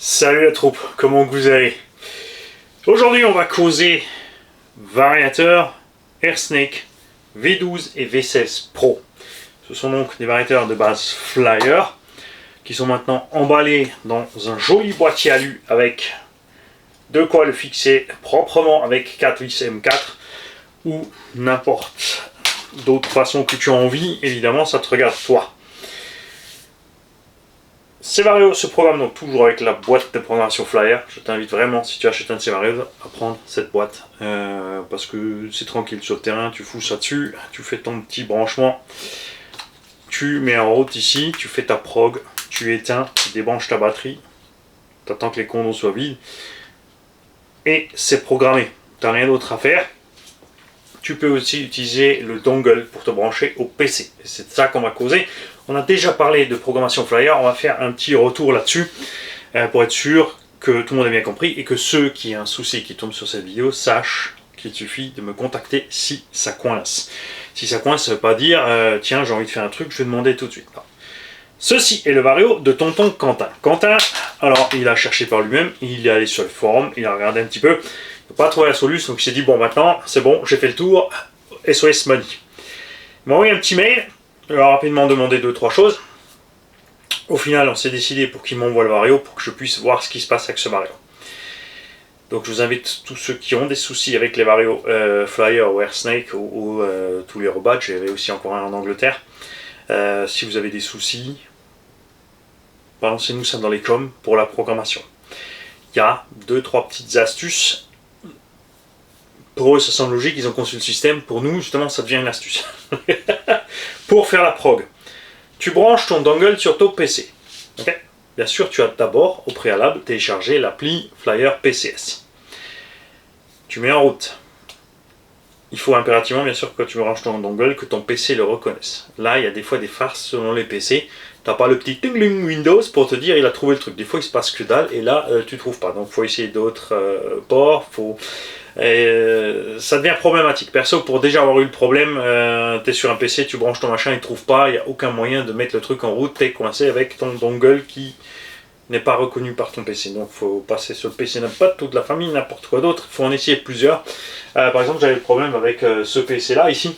Salut la troupe, comment vous allez? Aujourd'hui on va causer variateurs AirSnake V12 et V16 Pro. Ce sont donc des variateurs de base Flyer qui sont maintenant emballés dans un joli boîtier alu avec de quoi le fixer proprement avec 4 vis M4 ou n'importe d'autre façon que tu as envie. Évidemment ça te regarde toi. Ces varios se programment donc toujours avec la boîte de programmation Flyer. Je t'invite vraiment, si tu achètes un de ces varios, à prendre cette boîte. Parce que c'est tranquille sur le terrain, tu fous ça dessus, tu fais ton petit branchement, tu mets en route ici, tu fais ta prog, tu éteins, tu débranches ta batterie, tu attends que les condos soient vides, et c'est programmé. Tu n'as rien d'autre à faire. Tu peux aussi utiliser le dongle pour te brancher au PC. C'est de ça qu'on va causer. On a déjà parlé de programmation Flyer, on va faire un petit retour là-dessus pour être sûr que tout le monde a bien compris et que ceux qui ont un souci qui tombent sur cette vidéo sachent qu'il suffit de me contacter si ça coince. Si ça coince, ça ne veut pas dire tiens j'ai envie de faire un truc, je vais demander tout de suite. Non. Ceci est le vario de tonton Quentin. Quentin, alors il a cherché par lui-même, il est allé sur le forum, il a regardé un petit peu, il n'a pas trouvé la solution, donc il s'est dit bon maintenant c'est bon, j'ai fait le tour, SOS money. Il m'a envoyé un petit mail. Je vais rapidement demander 2-3 choses. Au final, on s'est décidé pour qu'il m'envoie le vario pour que je puisse voir ce qui se passe avec ce vario. Donc je vous invite tous ceux qui ont des soucis avec les varios Flyer ou AirSnake ou tous les robots, j'avais aussi encore un en Angleterre. Si vous avez des soucis, balancez-nous ça dans les coms pour la programmation. Il y a 2-3 petites astuces. Pour eux, ça semble logique, ils ont conçu le système. Pour nous, justement, ça devient une astuce. Pour faire la prog, tu branches ton dongle sur ton PC. Okay. Bien sûr, tu as d'abord, au préalable, téléchargé l'appli Flyer PCS. Tu mets en route. Il faut impérativement, bien sûr, que tu branches ton dongle, que ton PC le reconnaisse. Là, il y a des fois des farces selon les PC. Tu n'as pas le petit tingling Windows pour te dire il a trouvé le truc. Des fois, il se passe que dalle et là, tu ne trouves pas. Donc, il faut essayer d'autres ports. Ça devient problématique. Perso, pour déjà avoir eu le problème, tu es sur un PC, tu branches ton machin, il ne trouve pas, il n'y a aucun moyen de mettre le truc en route, tu es coincé avec ton dongle qui n'est pas reconnu par ton PC. Donc il faut passer sur le PC d'un pote, toute la famille, n'importe quoi d'autre, il faut en essayer plusieurs. Par exemple, j'avais le problème avec ce PC là, ici.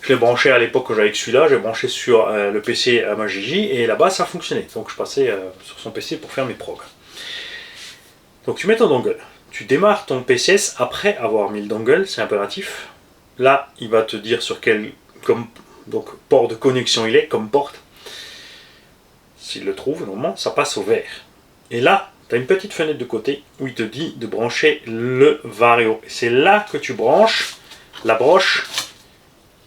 Je l'ai branché à l'époque quand j'avais que celui-là, j'ai branché sur le PC à ma Gigi et là-bas ça fonctionnait. Donc je passais sur son PC pour faire mes progs. Donc tu mets ton dongle. Tu démarres ton PCS après avoir mis le dongle, c'est impératif. Là, il va te dire sur quel port de connexion il est, comme porte. S'il le trouve, normalement, ça passe au vert. Et là, tu as une petite fenêtre de côté où il te dit de brancher le vario. C'est là que tu branches la broche,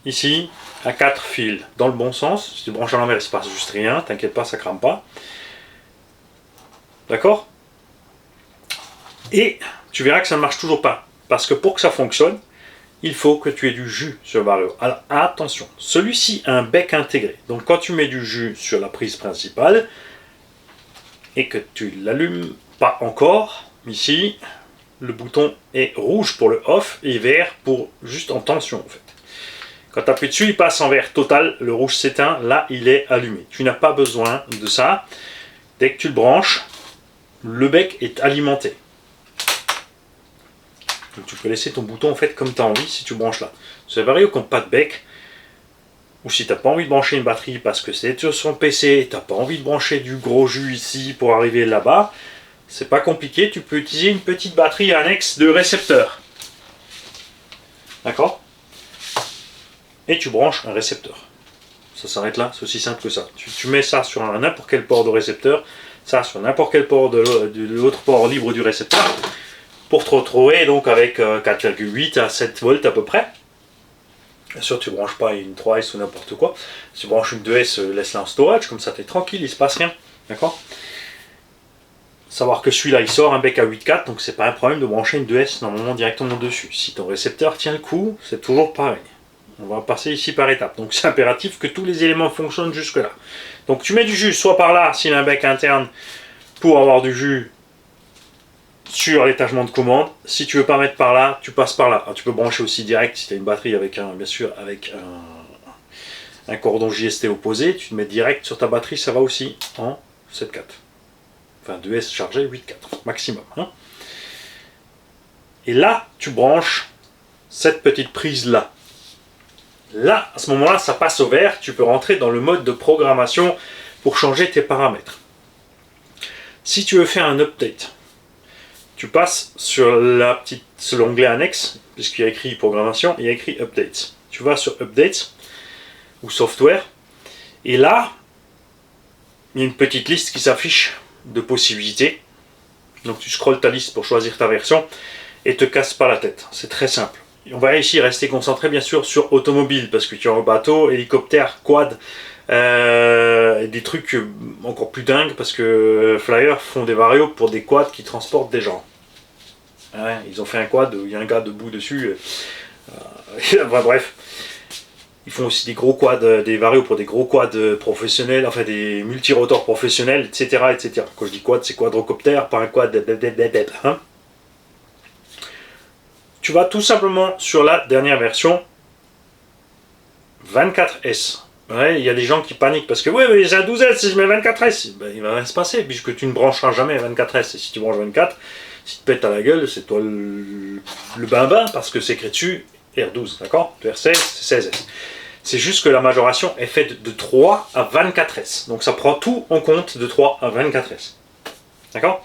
ici, à 4 fils, dans le bon sens. Si tu branches à l'envers, il ne se passe juste rien, t'inquiète pas, ça crame pas. D'accord ? Et tu verras que ça ne marche toujours pas. Parce que pour que ça fonctionne, il faut que tu aies du jus sur le vario. Alors attention, celui-ci a un bec intégré. Donc quand tu mets du jus sur la prise principale et que tu l'allumes pas encore, ici, le bouton est rouge pour le off et vert pour juste en tension en fait. Quand tu appuies dessus, il passe en vert total, le rouge s'éteint, là il est allumé. Tu n'as pas besoin de ça. Dès que tu le branches, le bec est alimenté. Donc tu peux laisser ton bouton en fait comme tu as envie si tu branches là. Sur les varios qui n'ont pas de bec, ou si tu n'as pas envie de brancher une batterie parce que c'est sur son PC, tu n'as pas envie de brancher du gros jus ici pour arriver là-bas, c'est pas compliqué, tu peux utiliser une petite batterie annexe de récepteur. D'accord ? Et tu branches un récepteur. Ça s'arrête là, c'est aussi simple que ça. Tu mets ça sur n'importe quel port de récepteur, ça sur n'importe quel port de l'autre port libre du récepteur, pour te retrouver donc avec 4,8 à 7 volts à peu près. Bien sûr, tu ne branches pas une 3S ou n'importe quoi. Si tu branches une 2S, laisse-la en storage, comme ça tu es tranquille, il ne se passe rien. D'accord ? Savoir que celui-là il sort un bec à 8,4, donc c'est pas un problème de brancher une 2S normalement directement dessus. Si ton récepteur tient le coup, c'est toujours pareil. On va passer ici par étapes. Donc c'est impératif que tous les éléments fonctionnent jusque là. Donc tu mets du jus soit par là, s'il a un bec interne, pour avoir du jus sur l'étagement de commande. Si tu veux pas mettre par là, tu passes par là. Alors, tu peux brancher aussi direct si tu as une batterie avec un cordon JST opposé. Tu te mets direct sur ta batterie, ça va aussi en 7,4. enfin 2S chargé, 8.4 maximum. Hein. Et là, tu branches cette petite prise là. Là, à ce moment-là, ça passe au vert, tu peux rentrer dans le mode de programmation pour changer tes paramètres. Si tu veux faire un update, tu passes sur l'onglet annexe, puisqu'il y a écrit programmation, il y a écrit updates. Tu vas sur updates ou software, et là, il y a une petite liste qui s'affiche de possibilités. Donc tu scrolles ta liste pour choisir ta version et te casse pas la tête. C'est très simple. On va ici rester concentré bien sûr sur automobile, parce que tu as un bateau, hélicoptère, quad, des trucs encore plus dingues, parce que Flyer font des varios pour des quads qui transportent des gens. Ouais, ils ont fait un quad où il y a un gars debout dessus. Bref. Ils font aussi des gros quads, des varios pour des gros quads professionnels, enfin des multirotors professionnels, etc., etc. Quand je dis quad, c'est quadrocoptère, pas un quad. Hein. Tu vas tout simplement sur la dernière version 24S. Ouais, il y a des gens qui paniquent parce que ouais, mais j'ai un 12S, si je mets 24S, ben, il va rien se passer puisque tu ne brancheras jamais 24S. Et si tu branches 24, si tu te pètes à la gueule, c'est toi le bambin parce que c'est écrit dessus R12, d'accord? R16, c'est 16S. C'est juste que la majoration est faite de 3 à 24S. Donc ça prend tout en compte de 3 à 24S. D'accord?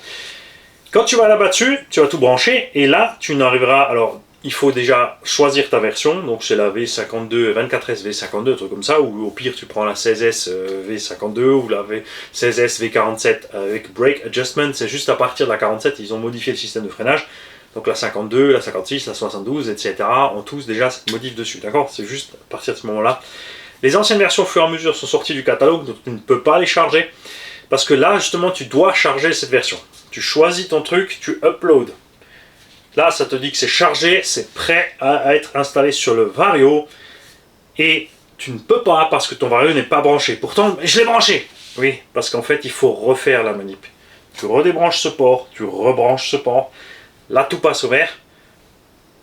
Quand tu vas là-bas dessus, tu vas tout brancher et là, tu n'arriveras... Alors, il faut déjà choisir ta version. Donc c'est la V52, 24S V52, un truc comme ça. Ou au pire, tu prends la 16S V52 ou la 16S V47 avec Brake Adjustment. C'est juste à partir de la 47, ils ont modifié le système de freinage. Donc la 52, la 56, la 72, etc. ont tous déjà cette modif dessus. D'accord? C'est juste à partir de ce moment-là. Les anciennes versions, au fur et à mesure, sont sorties du catalogue. Donc tu ne peux pas les charger. Parce que là, justement, tu dois charger cette version. Tu choisis ton truc, tu uploads. Là, ça te dit que c'est chargé, c'est prêt à être installé sur le Vario. Et tu ne peux pas parce que ton Vario n'est pas branché. Pourtant, je l'ai branché. Oui, parce qu'en fait, il faut refaire la manip. Tu redébranches ce port, tu rebranches ce port. Là, tout passe au vert.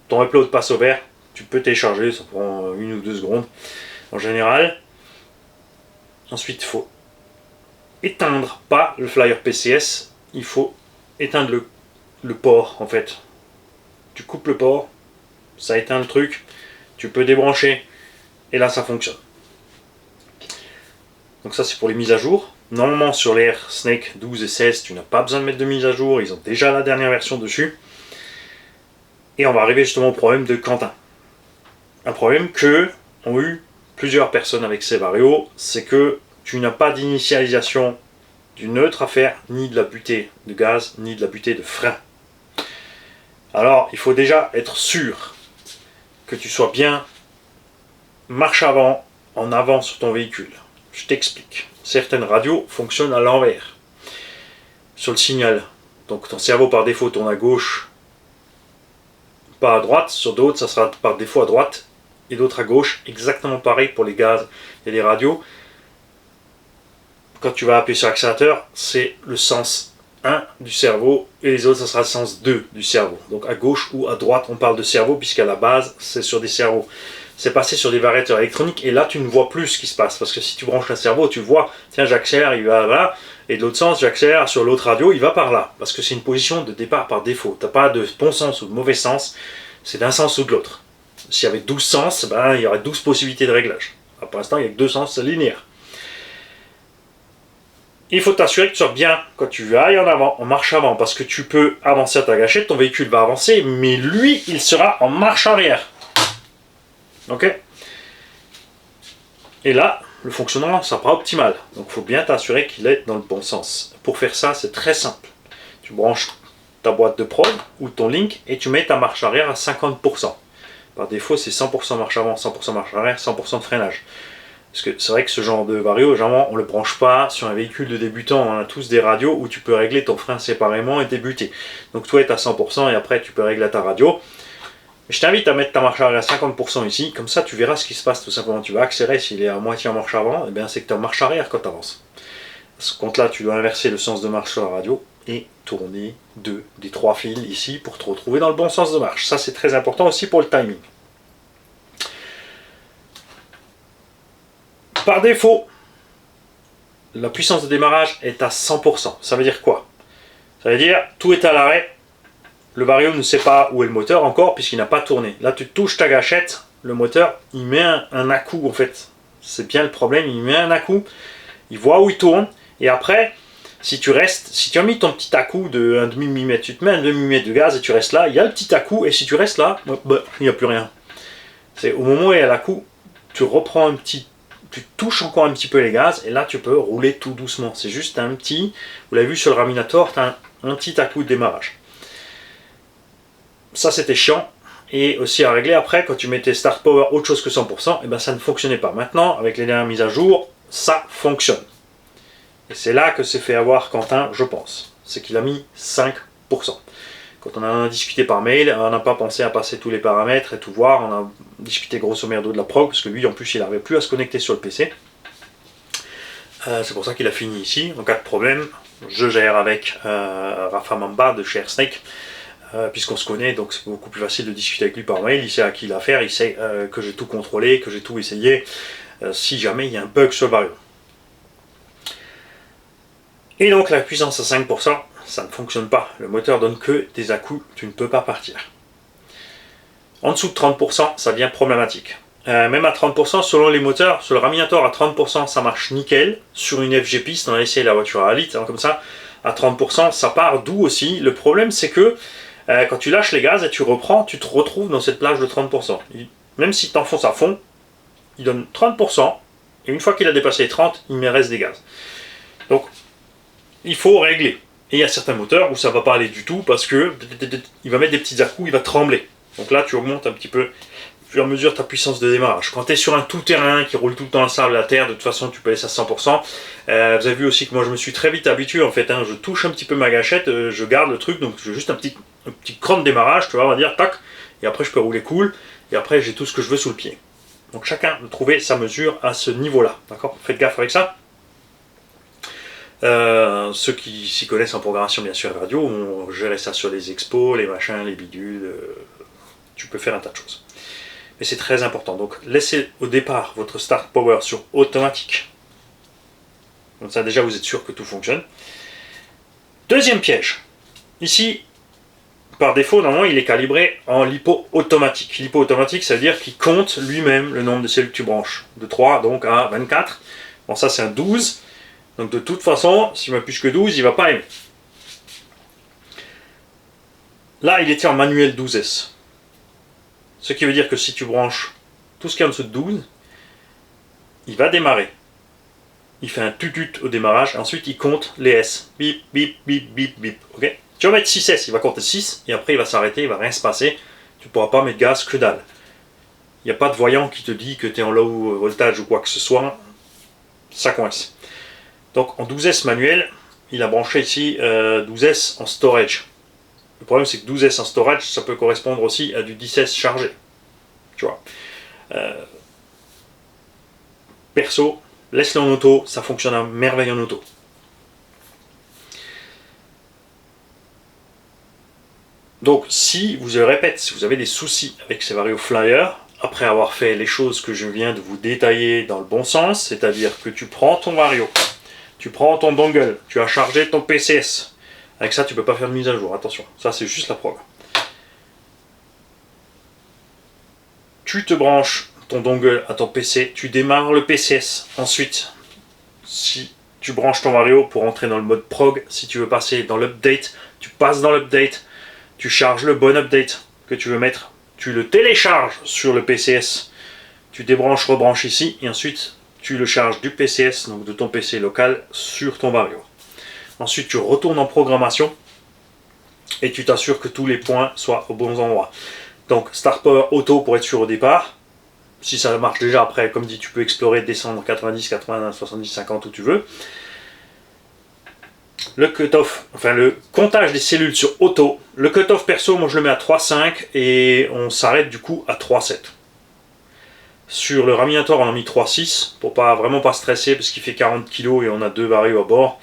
Ton upload passe au vert. Tu peux télécharger, ça prend 1 ou 2 secondes en général. Ensuite, il faut éteindre, pas le Flyer PCS, il faut éteindre le port en fait. Tu coupes le port, ça éteint le truc, tu peux débrancher et là ça fonctionne. Donc ça c'est pour les mises à jour. Normalement sur les Air Snake 12 et 16 tu n'as pas besoin de mettre de mise à jour, ils ont déjà la dernière version dessus. Et on va arriver justement au problème de Quentin. Un problème que ont eu plusieurs personnes avec ces Vario, c'est que tu n'as pas d'initialisation du neutre à faire, ni de la butée de gaz, ni de la butée de frein. Alors, il faut déjà être sûr que tu sois bien marche avant, en avant sur ton véhicule. Je t'explique. Certaines radios fonctionnent à l'envers. Sur le signal. Donc ton cerveau par défaut tourne à gauche, pas à droite. Sur d'autres, ça sera par défaut à droite et d'autres à gauche. Exactement pareil pour les gaz et les radios. Quand tu vas appuyer sur l'accélérateur, c'est le sens 1 du cerveau et les autres, ça sera le sens 2 du cerveau. Donc à gauche ou à droite, on parle de cerveau puisqu'à la base, c'est sur des cerveaux. C'est passé sur des variateurs électroniques et là, tu ne vois plus ce qui se passe. Parce que si tu branches un cerveau, tu vois, tiens, j'accélère, il va là. Et de l'autre sens, j'accélère sur l'autre radio, il va par là. Parce que c'est une position de départ par défaut. Tu n'as pas de bon sens ou de mauvais sens, c'est d'un sens ou de l'autre. S'il y avait 12 sens, ben, il y aurait 12 possibilités de réglage. Alors, pour l'instant, il n'y a que 2 sens linéaires. Il faut t'assurer que tu sois bien quand tu ailles en avant, en marche avant, parce que tu peux avancer à ta gâchette, ton véhicule va avancer, mais lui, il sera en marche arrière. Ok? Et là, le fonctionnement ne sera pas optimal. Donc il faut bien t'assurer qu'il est dans le bon sens. Pour faire ça, c'est très simple. Tu branches ta boîte de prod ou ton link et tu mets ta marche arrière à 50%. Par défaut, c'est 100% marche avant, 100% marche arrière, 100% de freinage. Parce que c'est vrai que ce genre de vario, généralement, on ne le branche pas sur un véhicule de débutant. On a tous des radios où tu peux régler ton frein séparément et débuter. Donc toi, tu es à 100% et après, tu peux régler ta radio. Je t'invite à mettre ta marche arrière à 50% ici. Comme ça, tu verras ce qui se passe tout simplement. Tu vas accélérer. S'il est à moitié en marche avant, eh c'est que tu es en marche arrière quand tu avances. À ce compte-là, tu dois inverser le sens de marche sur la radio et tourner 2 des 3 fils ici pour te retrouver dans le bon sens de marche. Ça, c'est très important aussi pour le timing. Par défaut, la puissance de démarrage est à 100%. Ça veut dire quoi? Ça veut dire, tout est à l'arrêt. Le vario ne sait pas où est le moteur encore, puisqu'il n'a pas tourné. Là, tu touches ta gâchette, le moteur, il met un à-coup, en fait. C'est bien le problème, il met un à-coup, il voit où il tourne, et après, si tu as mis ton petit à-coup de 1,5 mm, tu te mets un demi-millimètre de gaz et tu restes là, il y a le petit à-coup, et si tu restes là, il n'y a plus rien. C'est au moment où il y a l'à-coup, tu reprends tu touches encore un petit peu les gaz, et là tu peux rouler tout doucement. C'est juste un petit, vous l'avez vu sur le Raminator, tu as un petit à-coup de démarrage. Ça c'était chiant, et aussi à régler après, quand tu mettais Start Power autre chose que 100%, et ben ça ne fonctionnait pas. Maintenant, avec les dernières mises à jour, ça fonctionne. Et c'est là que s'est fait avoir Quentin, je pense. C'est qu'il a mis 5%. Quand on en a discuté par mail, on n'a pas pensé à passer tous les paramètres et tout voir. On a discuté grosso merdo de la prog, parce que lui, en plus, il n'arrivait plus à se connecter sur le PC. C'est pour ça qu'il a fini ici. En cas de problème, je gère avec Rafa Mamba de chez AirSnake, puisqu'on se connaît, donc c'est beaucoup plus facile de discuter avec lui par mail. Il sait à qui l'affaire, il sait que j'ai tout contrôlé, que j'ai tout essayé, si jamais il y a un bug sur le vario. Et donc la puissance à 5%, ça ne fonctionne pas. Le moteur donne que des à-coups, tu ne peux pas partir. En dessous de 30%, ça devient problématique. Même à 30%, selon les moteurs, sur le Raminator à 30%, ça marche nickel. Sur une FG piste, on a essayé la voiture à litre, hein, comme ça, à 30%, ça part doux aussi. Le problème, c'est que quand tu lâches les gaz et tu reprends, tu te retrouves dans cette plage de 30%. Même si tu enfonces à fond, il donne 30%, et une fois qu'il a dépassé les 30, il me reste des gaz. Donc, il faut régler. Et il y a certains moteurs où ça ne va pas aller du tout parce que il va mettre des petits à-coups, il va trembler. Donc là, tu augmentes un petit peu, au fur et à mesure, ta puissance de démarrage. Quand tu es sur un tout-terrain qui roule tout le temps dans le sable, la terre, de toute façon, tu peux laisser à 100%. Vous avez vu aussi que moi, je me suis très vite habitué, en fait. Hein, je touche un petit peu ma gâchette, je garde le truc, donc j'ai juste un petit cran de démarrage, tu vois, on va dire, tac, et après, je peux rouler cool, et après, j'ai tout ce que je veux sous le pied. Donc chacun doit trouver sa mesure à ce niveau-là, d'accord? Faites gaffe avec ça. Ceux qui s'y connaissent en programmation bien sûr radio ont géré ça sur les expos, les machins, les bidules, tu peux faire un tas de choses. Mais c'est très important, donc laissez au départ votre Start Power sur automatique. Comme ça déjà vous êtes sûr que tout fonctionne. Deuxième piège, ici par défaut normalement il est calibré en lipo automatique. Lipo automatique ça veut dire qu'il compte lui-même le nombre de cellules que tu branches, de 3 donc à 24. Bon ça c'est un 12. Donc de toute façon, s'il ne m'a plus que 12, il ne va pas aimer. Là, il était en manuel 12S. Ce qui veut dire que si tu branches tout ce qui est en dessous de 12, il va démarrer. Il fait un tutut au démarrage, et ensuite il compte les S. Bip, bip, bip, bip, bip. Okay, tu vas mettre 6S, il va compter 6, et après il va s'arrêter, il ne va rien se passer. Tu ne pourras pas mettre gaz que dalle. Il n'y a pas de voyant qui te dit que tu es en low voltage ou quoi que ce soit. Ça coince. Donc en 12S manuel, il a branché ici 12S en storage. Le problème c'est que 12S en storage, ça peut correspondre aussi à du 10S chargé. Tu vois. Perso, laisse-le en auto, ça fonctionne à merveille en auto. Donc si vous, je le répète, si vous avez des soucis avec ces Vario Flyer, après avoir fait les choses que je viens de vous détailler dans le bon sens, c'est-à-dire que tu prends ton Vario, tu prends ton dongle, tu as chargé ton PCS. Avec ça, tu ne peux pas faire de mise à jour, attention. Ça, c'est juste la preuve. Tu te branches ton dongle à ton PC, tu démarres le PCS. Ensuite, si tu branches ton Vario pour entrer dans le mode prog, si tu veux passer dans l'update, tu passes dans l'update, tu charges le bon update que tu veux mettre, tu le télécharges sur le PCS, tu débranches, rebranches ici, et ensuite tu le charges du PCS, donc de ton PC local, sur ton Vario. Ensuite, tu retournes en programmation et tu t'assures que tous les points soient aux bons endroits. Donc, Start Power Auto pour être sûr au départ. Si ça marche déjà après, comme dit, tu peux explorer, descendre 90, 80, 70, 50 où tu veux. Le cut-off, enfin le comptage des cellules sur Auto. Le cut-off perso, moi je le mets à 3,5 et on s'arrête du coup à 3,7. Sur le Raminator, on a mis 3,6 pour vraiment pas stresser parce qu'il fait 40 kg et on a 2 Vario à bord.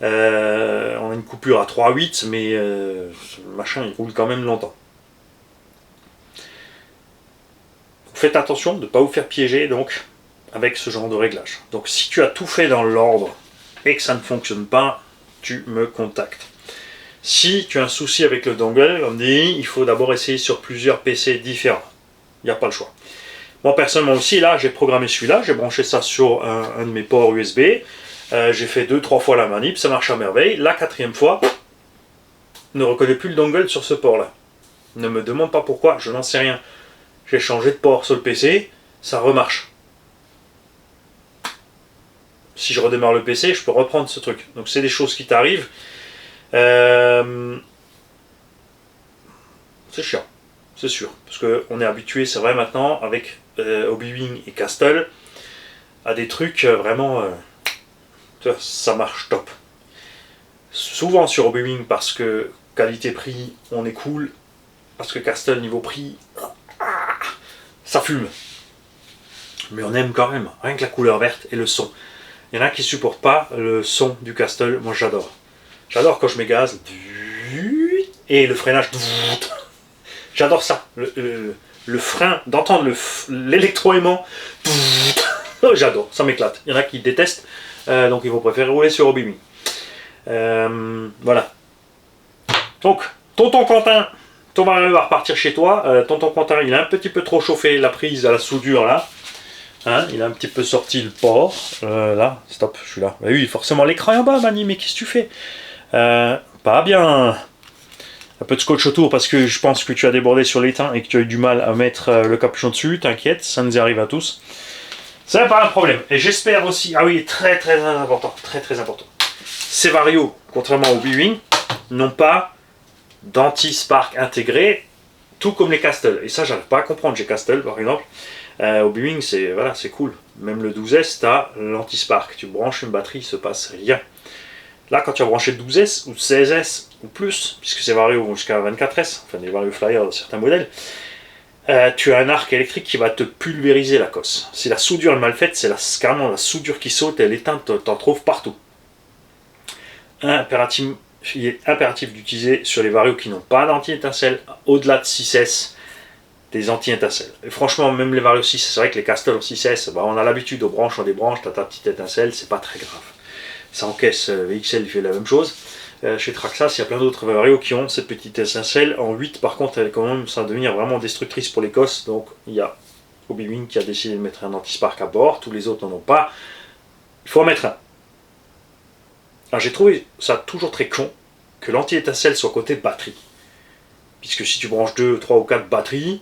On a une coupure à 3,8 mais le machin il roule quand même longtemps. Faites attention de ne pas vous faire piéger donc avec ce genre de réglage. Donc si tu as tout fait dans l'ordre et que ça ne fonctionne pas, tu me contactes. Si tu as un souci avec le dongle, comme dit, il faut d'abord essayer sur plusieurs PC différents. Il n'y a pas le choix. Moi personnellement aussi, là, j'ai programmé celui-là, j'ai branché ça sur un de mes ports USB. J'ai fait 2-3 fois la manip, ça marche à merveille. La 4e fois, ne reconnaît plus le dongle sur ce port-là. Ne me demande pas pourquoi, je n'en sais rien. J'ai changé de port sur le PC, ça remarche. Si je redémarre le PC, je peux reprendre ce truc. Donc c'est des choses qui t'arrivent. C'est chiant, c'est sûr. Parce qu'on est habitué, c'est vrai maintenant, avec Hobbywing et Castle, à des trucs vraiment... ça marche top. Souvent sur Hobbywing, parce que qualité-prix, on est cool. Parce que Castle, niveau prix, ça fume. Mais on aime quand même, rien que la couleur verte et le son. Il y en a qui supportent pas le son du Castle, moi j'adore. J'adore quand je mets gaz, et le freinage, j'adore ça. Le frein, d'entendre l'électroaimant, j'adore, ça m'éclate. Il y en a qui détestent, donc ils vont préférer rouler sur Hobbywing. Voilà. Donc, tonton Quentin, ton mari va repartir chez toi. Tonton Quentin, il a un petit peu trop chauffé la prise à la soudure là. Hein, il a un petit peu sorti le port. Là, stop, je suis là. Bah oui, forcément l'écran est en bas, Mani, mais qu'est-ce que tu fais? Pas bien. Un peu de scotch autour parce que je pense que tu as débordé sur l'étain et que tu as eu du mal à mettre le capuchon dessus. T'inquiète, ça nous arrive à tous. Ça n'est pas un problème. Et j'espère aussi, ah oui, très important, très important. Ces Vario, contrairement au Hobbywing, n'ont pas d'anti-spark intégré, tout comme les Castle. Et ça, j'arrive pas à comprendre. J'ai Castle, par exemple. Hobbywing, c'est voilà, c'est cool. Même le 12S, tu as l'anti-spark. Tu branches une batterie, il se passe rien. Là, quand tu as branché le 12S ou 16S ou plus, puisque ces Vario vont jusqu'à 24S, enfin des Vario Flyer de certains modèles, tu as un arc électrique qui va te pulvériser la cosse. Si la soudure est mal faite, c'est carrément la soudure qui saute et l'éteinte, t'en trouves partout. Il est impératif d'utiliser sur les Vario qui n'ont pas d'anti-étincelle, au-delà de 6S, des anti-étincelles. Et franchement, même les Vario 6, c'est vrai que les Castle en 6S, bah, on a l'habitude, aux branches, on débranche, tu as ta petite étincelle, c'est pas très grave. Ça encaisse, VXL fait la même chose. Chez Traxxas, il y a plein d'autres Vario qui ont cette petite étincelle. En 8, par contre, elle commence à devenir vraiment destructrice pour les cosses. Donc, il y a Hobbywing qui a décidé de mettre un anti-spark à bord. Tous les autres n'en ont pas. Il faut en mettre un. Alors, j'ai trouvé ça toujours très con que l'anti-étincelle soit côté batterie. Puisque si tu branches 2, 3 ou 4 batteries,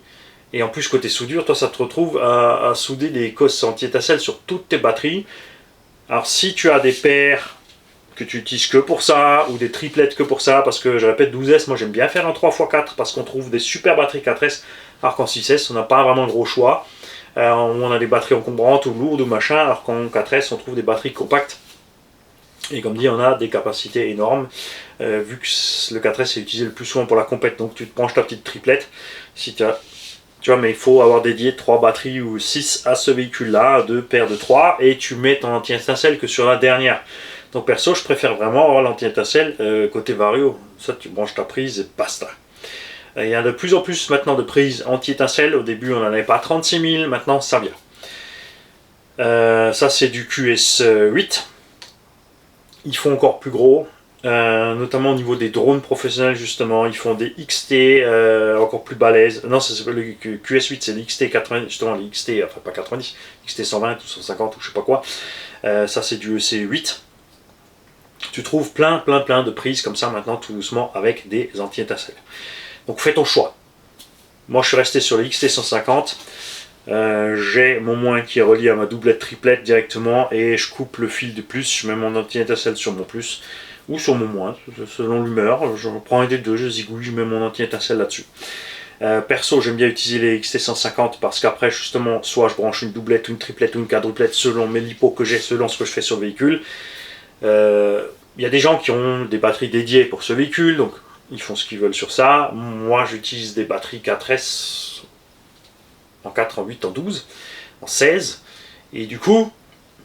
et en plus côté soudure, toi, ça te retrouve à souder les cosses anti-étincelle sur toutes tes batteries. Alors, si tu as des paires que tu utilises que pour ça, ou des triplettes que pour ça, parce que je répète 12S, moi j'aime bien faire un 3x4 parce qu'on trouve des super batteries 4S, alors qu'en 6S on n'a pas vraiment de gros choix. On a des batteries encombrantes ou lourdes ou machin, alors qu'en 4S on trouve des batteries compactes. Et comme dit, on a des capacités énormes, vu que le 4S est utilisé le plus souvent pour la compète, donc tu te branches ta petite triplette, si tu as... Tu vois, mais il faut avoir dédié 3 batteries ou 6 à ce véhicule-là, 2 paires de 3, et tu mets ton anti-étincelle que sur la dernière. Donc perso, je préfère vraiment avoir l'anti-étincelle côté Vario. Ça, tu branches ta prise et basta. Il y a de plus en plus maintenant de prises anti-étincelle. Au début, on n'en avait pas 36 000, maintenant ça vient. Ça, c'est du QS8. Ils font encore plus gros. Notamment au niveau des drones professionnels, justement, ils font des XT encore plus balèzes. Non, c'est pas le QS8, c'est le XT90, justement, le XT, enfin pas 90, XT120 ou 150 ou je sais pas quoi. Ça, c'est du EC8. Tu trouves plein de prises comme ça maintenant, tout doucement, avec des anti-étincelles. Donc fais ton choix. Moi, je suis resté sur le XT150. J'ai mon moins qui est relié à ma doublette triplette directement et je coupe le fil de plus. Je mets mon anti-étincelle sur mon plus ou sur mon moins, selon l'humeur. Je prends un des deux, je zigouille, je mets mon anti-étincelle là-dessus. Perso, j'aime bien utiliser les XT150 parce qu'après, justement, soit je branche une doublette, une triplette ou une quadruplette selon mes lipos que j'ai, selon ce que je fais sur le véhicule. Il y a des gens qui ont des batteries dédiées pour ce véhicule, donc ils font ce qu'ils veulent sur ça. Moi, j'utilise des batteries 4S en 4, en 8, en 12, en 16. Et du coup,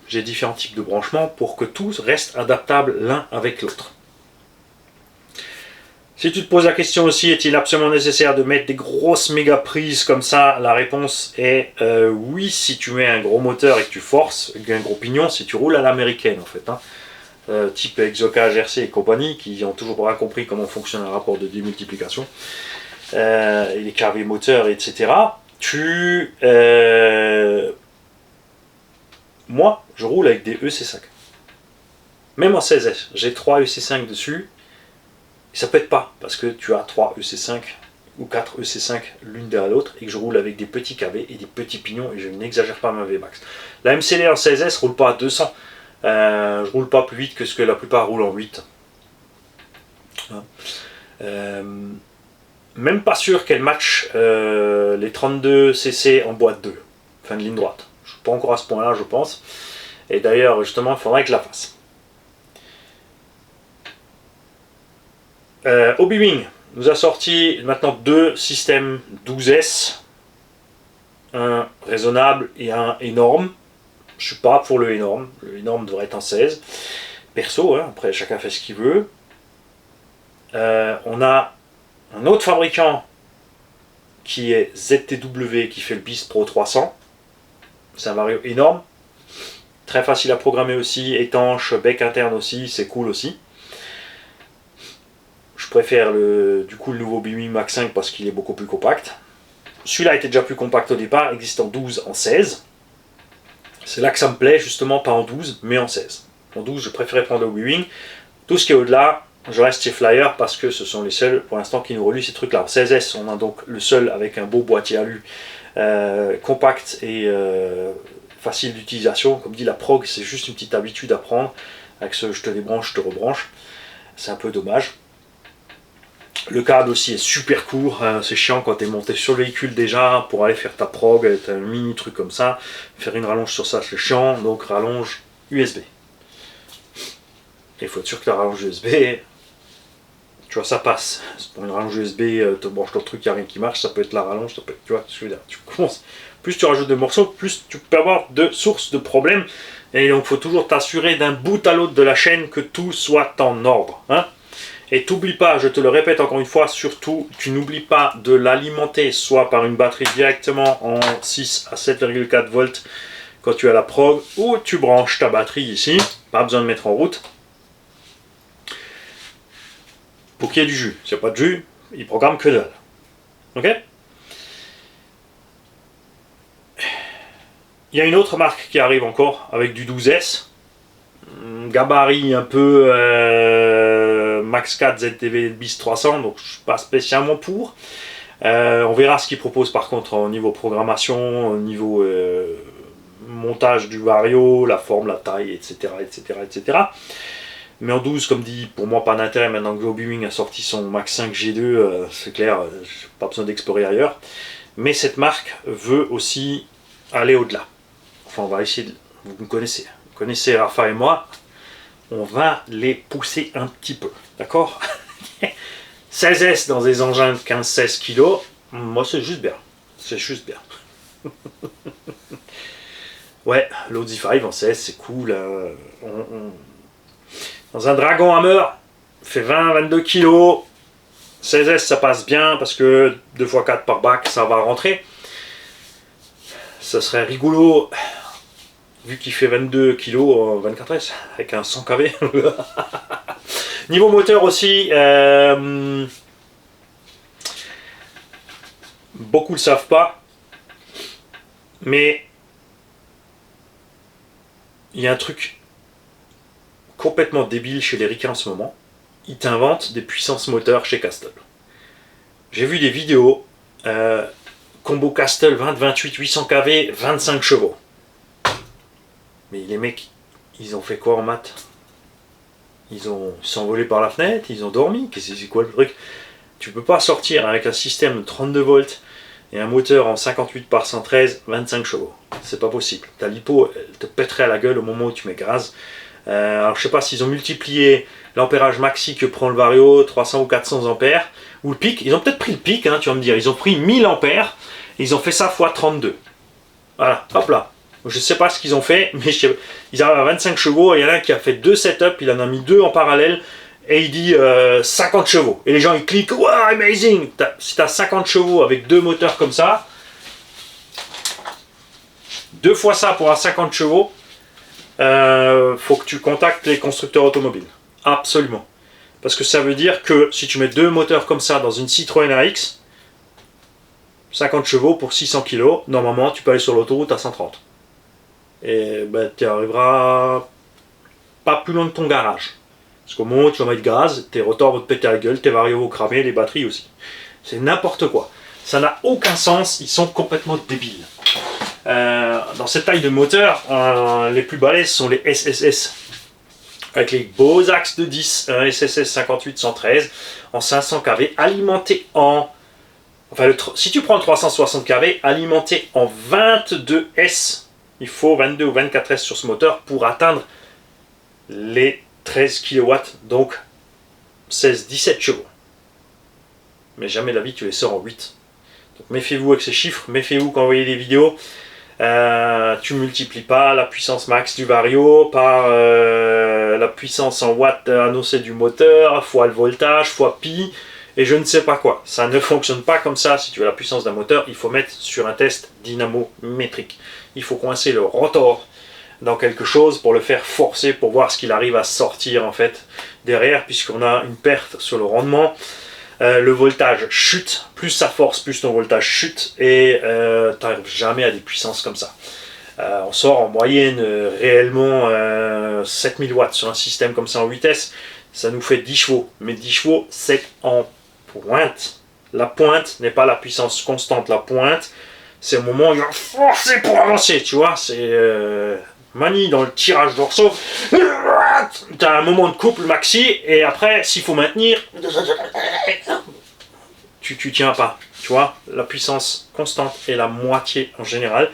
j'ai différents types de branchements pour que tout reste adaptable l'un avec l'autre. Si tu te poses la question aussi, est-il absolument nécessaire de mettre des grosses méga prises comme ça? La réponse est oui, si tu mets un gros moteur et que tu forces, un gros pignon, si tu roules à l'américaine en fait. Hein. type Exoca, GRC et compagnie, qui ont toujours pas compris comment fonctionne un rapport de démultiplication, et les KV moteurs, etc. Moi, je roule avec des EC5. Même en 16S, j'ai 3 EC5 dessus, et ça pète pas, parce que tu as 3 EC5 ou 4 EC5 l'une derrière l'autre, et que je roule avec des petits KV et des petits pignons, et je n'exagère pas ma Vmax. La MCD en 16S roule pas à 200, je roule pas plus vite que ce que la plupart roulent en 8. Même pas sûr qu'elle match les 32 cc en boîte 2, fin de ligne droite. Je suis pas encore à ce point là, je pense, et d'ailleurs justement il faudrait que je la fasse. Obi-Wing nous a sorti maintenant 2 systèmes 12S, un raisonnable et un énorme. Je suis pas pour le énorme devrait être en 16, perso, hein, après chacun fait ce qu'il veut. On a un autre fabricant qui est ZTW qui fait le Beast Pro 300, c'est un vario énorme, très facile à programmer aussi, étanche, bec interne aussi, c'est cool aussi. Je préfère le nouveau Obi-Wing Max 5 parce qu'il est beaucoup plus compact. Celui-là était déjà plus compact au départ, existe en 12, en 16. C'est là que ça me plaît, justement, pas en 12, mais en 16. En 12, je préférais prendre le Obi-Wing. Tout ce qui est au-delà, je reste chez Flyer parce que ce sont les seuls, pour l'instant, qui nous reluent ces trucs-là. En 16S, on a donc le seul avec un beau boîtier alu, compact et facile d'utilisation. Comme dit, la prog, c'est juste une petite habitude à prendre. Avec ce je te débranche, je te rebranche. C'est un peu dommage. Le câble aussi est super court, c'est chiant quand tu es monté sur le véhicule déjà pour aller faire ta prog, tu as un mini truc comme ça, faire une rallonge sur ça c'est chiant, donc rallonge USB. Il faut être sûr que la rallonge USB, tu vois ça passe. Pour une rallonge USB, tu branches ton truc, il n'y a rien qui marche, ça peut être la rallonge, ça peut être, tu vois, je veux dire, tu commences, plus tu rajoutes de morceaux, plus tu peux avoir de sources de problèmes, et donc il faut toujours t'assurer d'un bout à l'autre de la chaîne que tout soit en ordre, hein. Et t'oublie pas, je te le répète encore une fois, surtout, tu n'oublies pas de l'alimenter soit par une batterie directement en 6 à 7,4 volts quand tu as la prog, ou tu branches ta batterie ici, pas besoin de mettre en route, pour qu'il y ait du jus. S'il n'y a pas de jus, il programme que dalle. Ok ? Il y a une autre marque qui arrive encore avec du 12S. Gabarit un peu Max 4 ZTV Beast 300, donc je ne suis pas spécialement pour. On verra ce qu'ils proposent par contre au niveau programmation, au niveau montage du vario, la forme, la taille, etc. Mais en 12, comme dit, pour moi pas d'intérêt maintenant que Obi-Wing a sorti son Max 5 G2, c'est clair, j'ai pas besoin d'explorer ailleurs. Mais cette marque veut aussi aller au-delà. Enfin, on va essayer de... Vous me connaissez. Vous connaissez Rafa et moi, on va les pousser un petit peu, d'accord? 16S dans des engins de 15-16 kg, moi c'est juste bien, c'est juste bien. Ouais, l'Audi 5 en 16 c'est cool, dans un Dragon Hammer, fait 20-22 kg, 16S ça passe bien parce que 2x4 par bac ça va rentrer. Ça serait rigolo vu qu'il fait 22 kg en 24S avec un 100 kV. Niveau moteur aussi, beaucoup ne le savent pas, mais il y a un truc complètement débile chez les ricains en ce moment. Ils t'inventent des puissances moteurs chez Castle. J'ai vu des vidéos, combo Castle 20-28 800 kV, 25 chevaux. Mais les mecs, ils ont fait quoi en maths? Ils sont envolés par la fenêtre, ils ont dormi. C'est quoi le truc? Tu peux pas sortir avec un système de 32 volts et un moteur en 58 par 113, 25 chevaux. C'est pas possible. Ta lipo, elle te pèterait à la gueule au moment où tu mets gaz. Alors je sais pas s'ils ont multiplié l'ampérage maxi que prend le Vario, 300 ou 400 ampères, ou le pic. Ils ont peut-être pris le pic, hein, tu vas me dire. Ils ont pris 1000 ampères, et ils ont fait ça x 32. Voilà, hop là. Je sais pas ce qu'ils ont fait, mais ils arrivent à 25 chevaux, et il y en a un qui a fait 2 setups, il en a mis 2 en parallèle, et il dit 50 chevaux. Et les gens ils cliquent, wow, amazing! Si tu as 50 chevaux avec 2 moteurs comme ça, 2 fois ça pour avoir 50 chevaux, faut que tu contactes les constructeurs automobiles. Absolument. Parce que ça veut dire que si tu mets 2 moteurs comme ça dans une Citroën AX, 50 chevaux pour 600 kg, normalement tu peux aller sur l'autoroute à 130. Et ben, tu arriveras pas plus loin de ton garage. Parce qu'au moment où tu vas mettre gaz, tes rotors vont te péter la gueule, tes varios vont cramer, les batteries aussi. C'est n'importe quoi. Ça n'a aucun sens, ils sont complètement débiles. Dans cette taille de moteur, les plus balèzes sont les SSS. Avec les beaux axes de 10, un SSS 58-113 en 500 kV, alimenté en... Enfin, si tu prends le 360 kV, alimenté en 22 S, il faut 22 ou 24 S sur ce moteur pour atteindre les 13 kW, donc 16-17 chevaux. Mais jamais la vie tu les sors en 8. Donc méfiez-vous avec ces chiffres, méfiez-vous quand vous voyez des vidéos. Tu multiplies pas la puissance max du vario par la puissance en watts annoncée du moteur, fois le voltage, fois pi, et je ne sais pas quoi. Ça ne fonctionne pas comme ça. Si tu veux la puissance d'un moteur, il faut mettre sur un test dynamométrique. Il faut coincer le rotor dans quelque chose pour le faire forcer, pour voir ce qu'il arrive à sortir en fait derrière, puisqu'on a une perte sur le rendement. Le voltage chute, plus ça force, plus ton voltage chute, et tu n'arrives jamais à des puissances comme ça. On sort en moyenne réellement 7000 watts sur un système comme ça en vitesse, ça nous fait 10 chevaux, mais 10 chevaux c'est en pointe. La pointe n'est pas la puissance constante, la pointe c'est au moment où il va forcer pour avancer, tu vois, c'est manie dans le tirage dorsaux, tu as un moment de couple maxi, et après s'il faut maintenir, tu tiens pas, tu vois, la puissance constante est la moitié en général,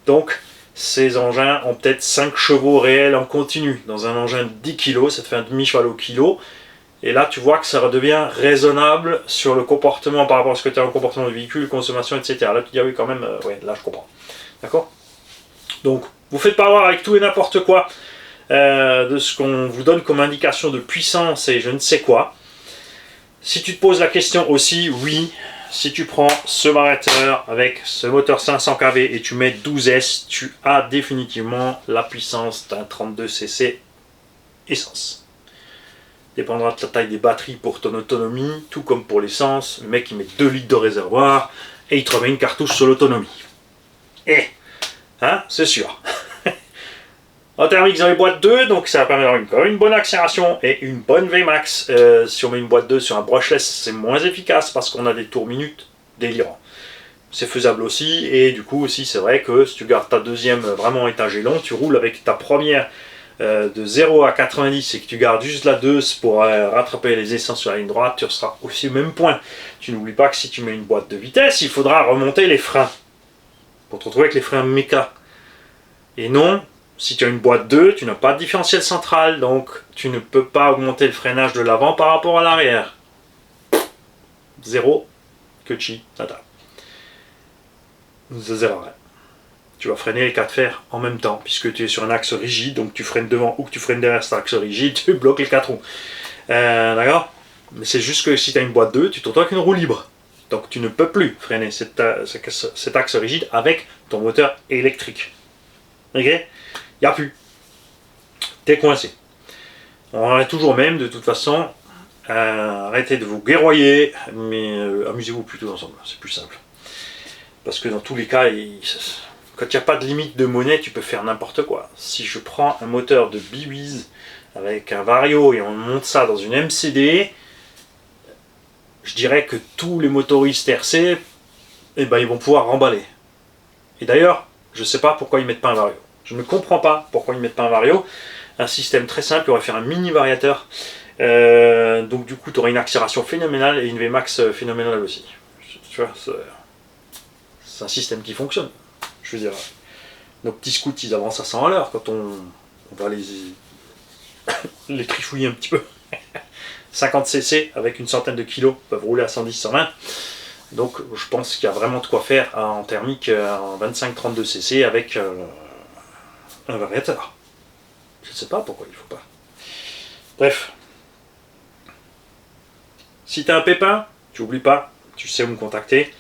donc ces engins ont peut-être 5 chevaux réels en continu. Dans un engin de 10 kg, ça te fait un demi-cheval au kilo, et là tu vois que ça redevient raisonnable sur le comportement par rapport à ce que tu as en comportement de véhicule, consommation, etc. Là tu dis ah oui quand même, ouais, là je comprends, d'accord. Donc vous faites pas avoir avec tout et n'importe quoi de ce qu'on vous donne comme indication de puissance et je ne sais quoi. Si tu te poses la question aussi, oui, si tu prends ce variateur avec ce moteur 500 kV et tu mets 12 S, tu as définitivement la puissance d'un 32 cc essence. Dépendra de la taille des batteries pour ton autonomie, tout comme pour l'essence. Le mec il met 2 litres de réservoir et il te remet une cartouche sur l'autonomie. Et, hein, c'est sûr. En thermique, ils ont les boîtes 2, donc ça permet d'avoir une bonne accélération et une bonne Vmax. Si on met une boîte 2 sur un brushless, c'est moins efficace parce qu'on a des tours minutes délirants. C'est faisable aussi, et du coup aussi c'est vrai que si tu gardes ta deuxième vraiment étagée long, tu roules avec ta première de 0 à 90 et que tu gardes juste la 2 pour rattraper les essences sur la ligne droite, tu seras aussi au même point. Tu n'oublies pas que si tu mets une boîte de vitesse, il faudra remonter les freins pour te retrouver avec les freins méca. Et non, si tu as une boîte 2, tu n'as pas de différentiel central, donc tu ne peux pas augmenter le freinage de l'avant par rapport à l'arrière. Zéro, que chi, nada. Zéro. Tu vas freiner les 4 fers en même temps, puisque tu es sur un axe rigide, donc tu freines devant ou que tu freines derrière cet axe rigide, tu bloques les 4 roues. D'accord? Mais c'est juste que si tu as une boîte 2, tu te retrouves avec une roue libre. Donc tu ne peux plus freiner cet axe rigide avec ton moteur électrique. Ok? Il n'y a plus. T'es coincé. On en est toujours même, de toute façon. Arrêtez de vous guerroyer, mais amusez-vous plutôt ensemble, c'est plus simple. Parce que dans tous les cas, quand il n'y a pas de limite de monnaie, tu peux faire n'importe quoi. Si je prends un moteur de Biwiz avec un Vario et on monte ça dans une MCD, je dirais que tous les motoristes RC, eh ben, ils vont pouvoir remballer. Et d'ailleurs, je ne sais pas pourquoi ils ne mettent pas un Vario. Je ne comprends pas pourquoi ils ne mettent pas un Vario. Un système très simple, il aurait fait un mini variateur. Donc du coup, tu aurais une accélération phénoménale et une Vmax phénoménale aussi. Tu vois, c'est un système qui fonctionne. Je veux dire, nos petits scouts, ils avancent à 100 à l'heure quand on va les trifouiller un petit peu. 50 cc avec une centaine de kilos peuvent rouler à 110-120. Donc je pense qu'il y a vraiment de quoi faire en thermique en 25-32 cc avec un variateur. Je ne sais pas pourquoi il ne faut pas. Bref. Si tu as un pépin, tu n'oublies pas, tu sais où me contacter.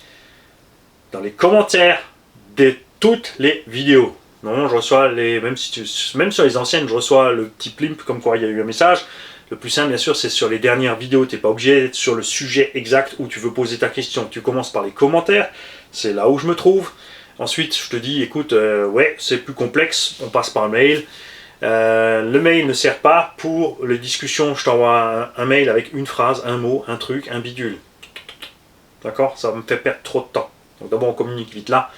Dans les commentaires de toutes les vidéos. Non, je reçois même sur les anciennes, je reçois le petit plimp comme quoi il y a eu un message. Le plus simple, bien sûr, c'est sur les dernières vidéos. Tu n'es pas obligé d'être sur le sujet exact où tu veux poser ta question. Tu commences par les commentaires, c'est là où je me trouve. Ensuite, je te dis, écoute, ouais, c'est plus complexe, on passe par mail. Le mail ne sert pas pour les discussions. Je t'envoie un mail avec une phrase, un mot, un truc, un bidule. D'accord? Ça me fait perdre trop de temps. Donc d'abord, on communique vite là.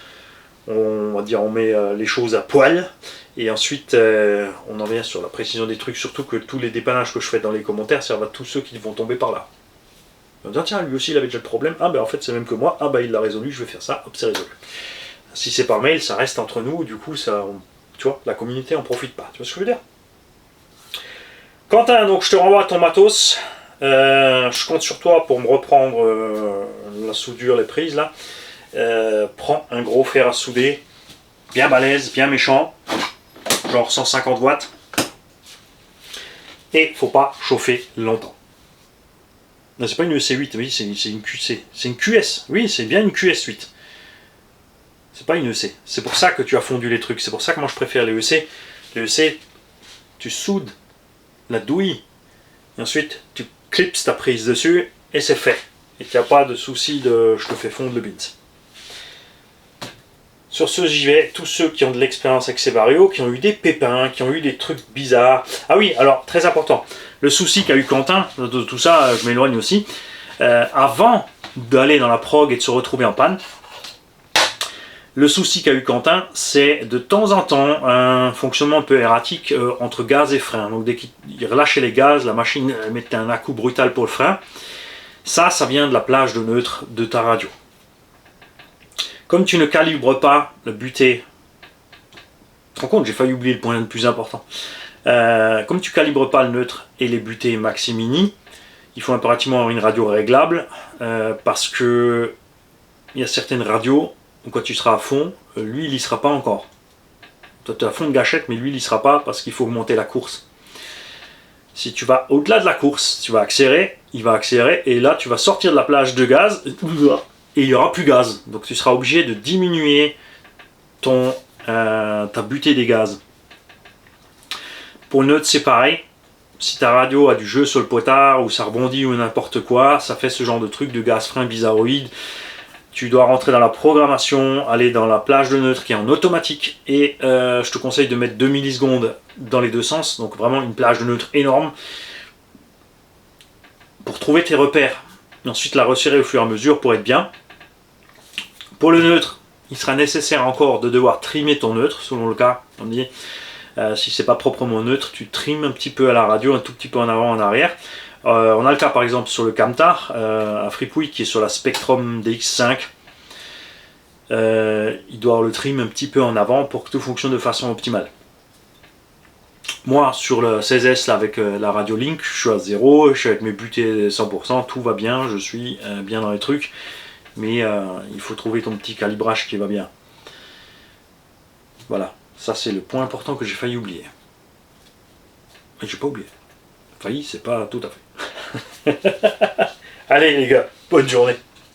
On va dire, on met les choses à poil. Et ensuite, on en vient sur la précision des trucs, surtout que tous les dépannages que je fais dans les commentaires servent à tous ceux qui vont tomber par là. On va dire, tiens, lui aussi il avait déjà le problème, ah ben en fait c'est même que moi, ah ben il l'a résolu, je vais faire ça, hop c'est résolu. Si c'est par mail, ça reste entre nous, du coup ça, tu vois, la communauté en profite pas, tu vois ce que je veux dire? Quentin, donc je te renvoie à ton matos, je compte sur toi pour me reprendre la soudure, les prises là. Prends un gros fer à souder, bien balèze, bien méchant, genre 150 watts, et faut pas chauffer longtemps. Non, c'est pas une EC8, oui, c'est une QC, c'est une QS, oui, c'est bien une QS8. C'est pas une EC, c'est pour ça que tu as fondu les trucs, c'est pour ça que moi je préfère les EC. Les EC, tu soudes la douille, et ensuite tu clips ta prise dessus, et c'est fait. Et tu n'as pas de souci de je te fais fondre le bins. Sur ce, j'y vais. Tous ceux qui ont de l'expérience avec ces Vario, qui ont eu des pépins, qui ont eu des trucs bizarres. Ah oui, alors, très important. Le souci qu'a eu Quentin, de tout ça, je m'éloigne aussi. Avant d'aller dans la prog et de se retrouver en panne, le souci qu'a eu Quentin, c'est de temps en temps un fonctionnement un peu erratique entre gaz et frein. Donc dès qu'il relâchait les gaz, la machine mettait un à-coup brutal pour le frein. Ça vient de la plage de neutre de ta radio. Comme tu ne calibres pas le butée, tu te rends compte, j'ai failli oublier le point le plus important. Comme tu calibres pas le neutre et les butées maxi-mini, il faut impérativement avoir une radio réglable parce que il y a certaines radios où quand tu seras à fond, lui il y sera pas encore. Toi tu es à fond de gâchette, mais lui il y sera pas parce qu'il faut augmenter la course. Si tu vas au-delà de la course, tu vas accélérer, il va accélérer et là tu vas sortir de la plage de gaz. Et il n'y aura plus gaz. Donc tu seras obligé de diminuer ta butée des gaz. Pour le neutre, c'est pareil. Si ta radio a du jeu sur le potard ou ça rebondit ou n'importe quoi, ça fait ce genre de truc de gaz frein bizarroïde. Tu dois rentrer dans la programmation, aller dans la plage de neutre qui est en automatique. Et je te conseille de mettre 2 millisecondes dans les deux sens. Donc vraiment une plage de neutre énorme. Pour trouver tes repères. Et ensuite la resserrer au fur et à mesure pour être bien. Pour le neutre, il sera nécessaire encore de devoir trimer ton neutre, selon le cas. On dit, si c'est pas proprement neutre, tu trimes un petit peu à la radio, un tout petit peu en avant, en arrière. On a le cas par exemple sur le Camtar, à Fripouille qui est sur la Spectrum DX5. Il doit avoir le trim un petit peu en avant pour que tout fonctionne de façon optimale. Moi, sur le 16S là, avec la Radio Link, je suis à 0, je suis avec mes butées 100%, tout va bien, je suis bien dans les trucs. Mais il faut trouver ton petit calibrage qui va bien. Voilà, ça c'est le point important que j'ai failli oublier. Mais j'ai pas oublié. Failli, c'est pas tout à fait. Allez les gars, bonne journée.